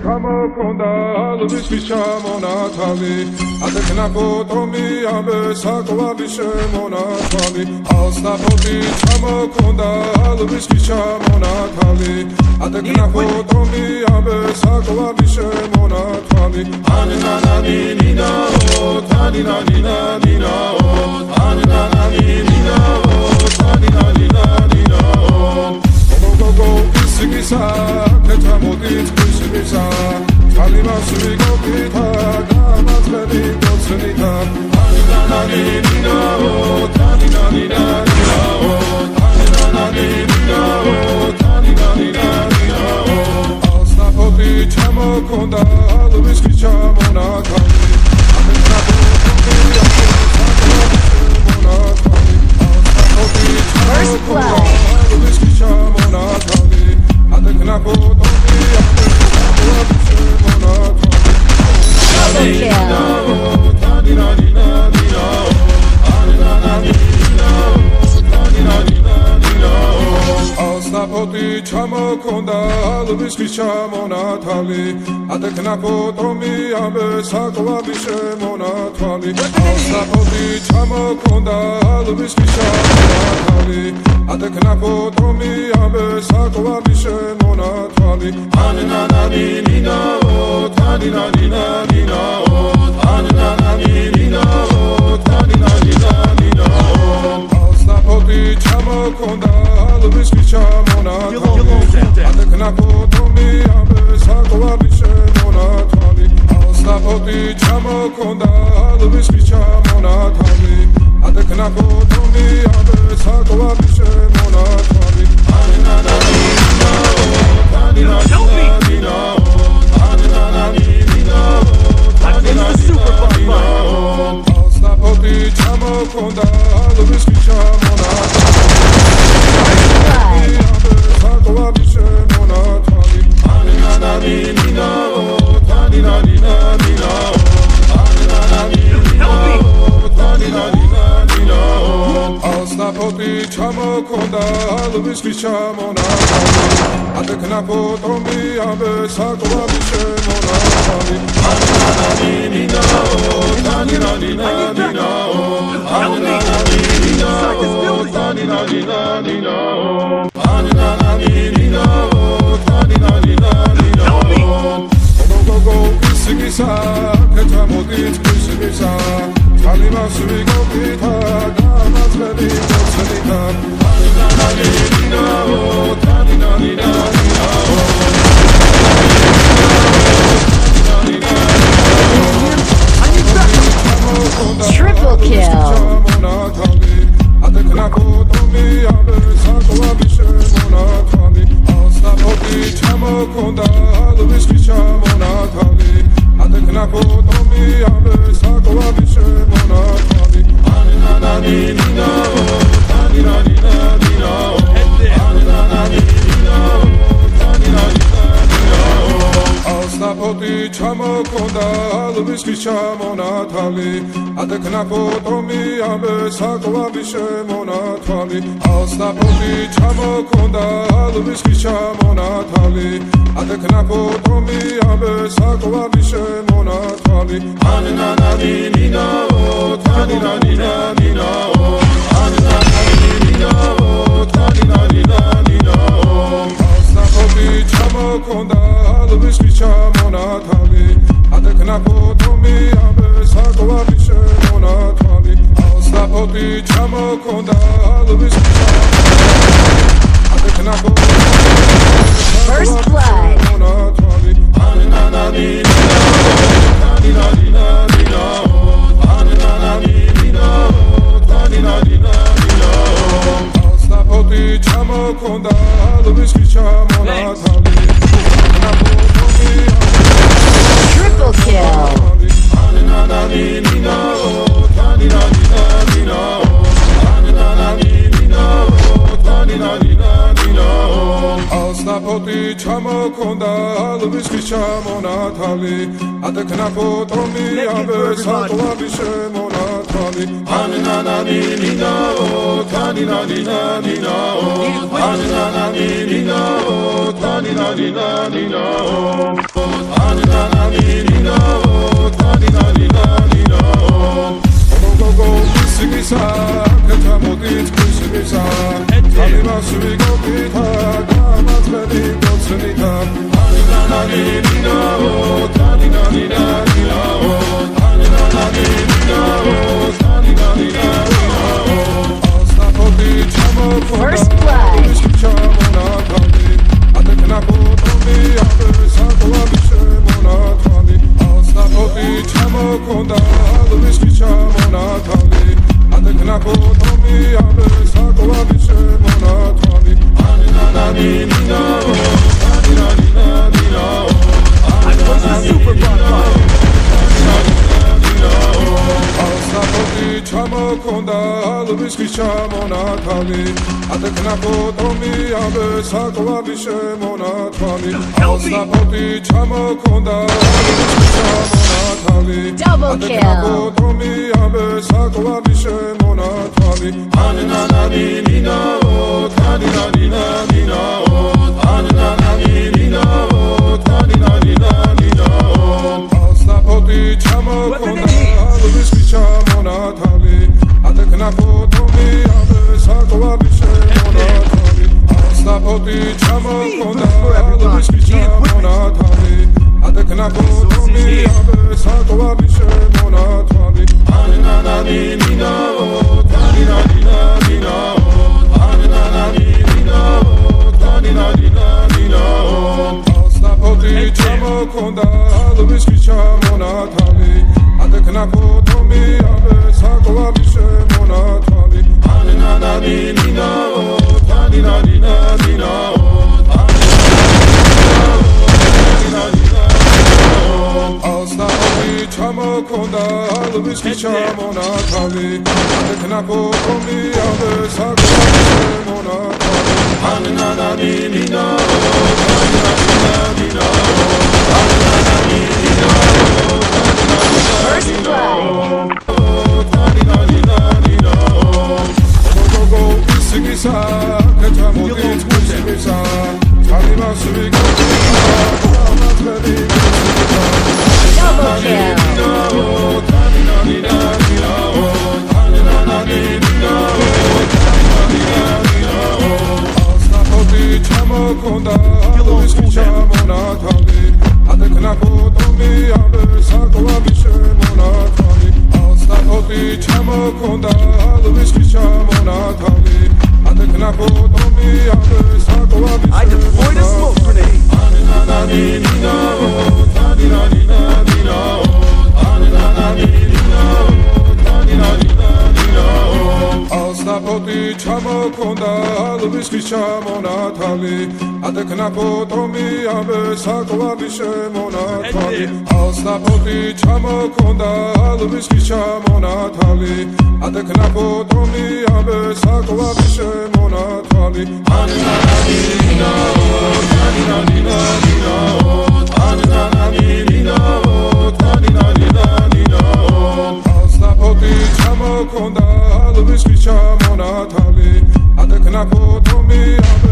ჩამოქონდა ალბისთვის ჩამონათალი ატეხნა ფოტომი ამბე საკვარი შემონათალი ალსნაფოთი ჩამოქონდა ალბისთვის ჩამონათალი ატეხნა ფოტომი ამბე საკვარი შემონათალი ანანანინინაო თანინანინანინაო ანანანინინაო თანინანინანინაო გოგო ისგისა კეთამოდით ისგისა თალიმასვი გოგითა გამაცხები გოცნითა ანანანინინაო თანინანინანინაო ანანანინინაო თანინანინანინაო ალსნაფოთი ჩამოქონდა ალბისთვის ჩამონათალი First blood. ჩამოქონდა ალბისთვის ჩამონათალი ატეხნა ფოტომი ამბე საკვარი შემონათალი ალსნაფოთი ჩამოქონდა ალბისთვის ჩამონათალი ატეხნა ფოტომი ამბე საკვარი შემონათალი ანანანინინაო თანინანინანინაო ანანანინინაო თანინანინანინაო ალსნაფოთი ჩამოქონდა ალბისთვის ჩამონათალი ატეხნა ფოტომი ამბე საკვარი შემონათალი ალსნაფოთი ჩამოქონდა ალბისთვის ჩამონათალი ატეხნა ფოტომი ამბე საკვარი შემონათალი ანანანინინაო თანინანინანინაო ანანანინინაო თანინანინანინაო ალსნაფოთი ჩამოქონდა ალბისთვის ჩამონათალი ალსნაფოთი ჩამოქონდა ალბისთვის ჩამონათალი ატეხნა ფოტომი ამბე საკვარი შემონათალი ანანანინინაო თანინანინანინაო ანანანინინაო თანინანინანინაო ანანანინინაო თანინანინანინაო გოგო ისგისა კეთამოდით ისგისა თალიმასვი გოგითა გამაცხები გოცნითა ანანანინინაო თანინანინანინაო Triple kill. ატეხნა ფოტომი ამბე საკვარი შემონათალი ალსნაფოთი ჩამოქონდა ალბისთვის ჩამონათალი ატეხნა ფოტომი ამბე საკვარი შემონათალი ანანანინინაო თანინანინანინაო ანანანინინაო თანინანინანინაო ალსნაფოთი ჩამოქონდა ალბისთვის ჩამონათალი ატეხნა ფოტომი ამბე საკვარი შემონათალი ალსნაფოთი ჩამოქონდა ალბისთვის ჩამონათალი ატეხნა ფოტომი ამბე საკვარი შემონათალი ანანანინინაო თანინანინანინაო ანანანინინაო თანინანინანინაო ალსნაფოთი ჩამოქონდა ალბისთვის ჩამონათალი ატეხნა ფოტომი ამბე საკვარი შემონათალი ალსნაფოთი ჩამოქონდა ალბისთვის ატეხნა ფოტომი First blood. ანანანინინაო თანინანინანინაო ანანანინინაო თანინანინანინაო ალსნაფოთი ჩამოქონდა ალბისთვის ჩამონათალი ატეხნა ფოტომი Triple kill. ანანანინინაო თანინანინანინაო ანანანინინაო თანინანინანინაო ალსნაფოთი ჩამოქონდა ალბისთვის ჩამონათალი ატეხნა ფოტომი ამბე საკვარი შემონათალი ანანანინინაო თანინანინანინაო ანანანინინაო თანინანინანინაო First blood. ჩამონათალი ატეკნა ფოტომი ამბე საკვარი შემონათალი ალსაფოტი ჩამოქონდა ჩამონათალი Double ატეკნა kill. ფოტომი ამბე საკვარი შემონათალი ანანანინინაო თანინანინანინაო ანანანინინაო თანინანინანინაო ალსაფოტი ჩამოქონდა ალვისი ჩამონათალი ატეკნა ფოტომი ამბე საკვარი შემონათალი ალსაფოტი ჩამოქონდა ალვისი ჩამონათალი ატეკნა ფოტომი ამბე საკვარი შემონათალი ანანანინინაო თანინანინანინაო ანანანინინაო თანინანინანინაო ალსაფოტი ჩამოქონდა ალვისი ჩამონათალი ატეკნა ფოტომი ამბე საკვარი შემონათალი ანანანინინაო თანინანინანინაო ალსაფოტი ჩამოქონდა ალვისი ჩამონათალი ატეკნა ფოტომი ამბე საკვარი შემონათალი ანანანინინაო თანინანინანინაო First blood. Double kill. ჩამოქონდა ალვისი ჩამონათალი ატეკნა ფოტომი ამბე საკვარი შემონათალი ალსაფოტი ჩამოქონდა ალვისი ჩამონათალი ატეკნა ფოტომი ამბე საკვარი I deployed a smoke grenade. ანანანინინაო თანინანინანინაო ანანანინინაო თანინანინანინაო ალსაფოტი ჩამოქონდა ალვისი ჩამონათალი ატეკნა ფოტომი ამბე საკვარი შემონათალი ალსაფოტი ჩამოქონდა ალვისი ჩამონათალი ატეკნა ფოტომი ამბე საკვარი შემონათალი ანანანინინაო თანინანინანინაო ანანანინინაო თანინანინანინაო ალსაფოტი ჩამოქონდა ალვისი ჩამონათალი ატეკნა ფოტომი ამბე